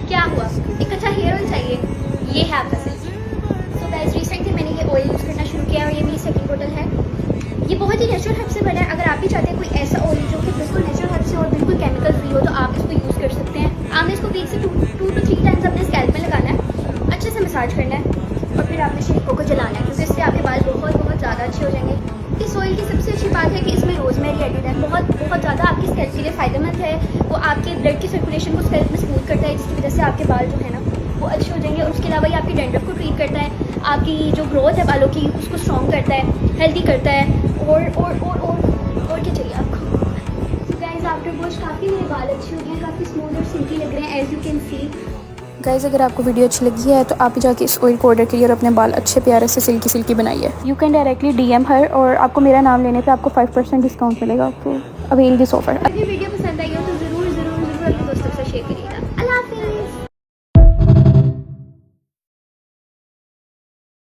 क्या हुआ, एक अच्छा हेयर ऑयल चाहिए, ये है आपका सिल्की। सो गाइस रिसेंटली मैंने ये ऑयल यूज़ करना शुरू किया और ये मेरी सेकंड बोतल है। ये बहुत ही नेचुरल हर्ब से बना है। अगर आप भी चाहते हैं कोई ऐसा ऑयल जो कि बिल्कुल नेचुरल हर्ब से और बिल्कुल केमिकल फ्री हो तो आप इसको यूज़ कर सकते हैं। आपने इसको वीक से 2 to 3 टाइम्स अपने स्कैल्प में लगाना है, अच्छे से मसाज करना है और फिर आपने शरीकों को जलाना है, क्योंकि इससे आपके बाल बहुत ज़्यादा अच्छे हो जाएंगे। इस ऑयल की सबसे अच्छी बात है कि इसमें रोजमेरी एडेड है, बहुत ज़्यादा आपकी स्कैल्प के लिए फ़ायदेमंद है। वो आपके ब्लड की सर्कुलेशन को स्कैल्प में स्मूथ करता है, जिसकी वजह से आपके बाल जो है ना वो अच्छे हो जाएंगे। और उसके अलावा ये आपकी डैंड्रफ को ट्रीट करता है, आपकी जो ग्रोथ है बालों की उसको स्ट्रॉन्ग करता है, हेल्दी करता है। और क्या चाहिए आपको। सो गाइस आफ्टर वॉश काफ़ी मेरे बाल अच्छे हो गए हैं, काफ़ी स्मूथ और सिल्की लग रहे हैं as you can see. Guys अगर आपको वीडियो अच्छी लगी है तो आप भी जाके इस ऑयल को ऑर्डर करिए और अपने बाल अच्छे प्यारे से सिल्की बनाइए। यू कैन डायरेक्टली DM हर और आपको मेरा नाम लेने पे आपको 5% डिस्काउंट मिलेगा। तो अवेल दिस ऑफर। अगर वीडियो पसंद आई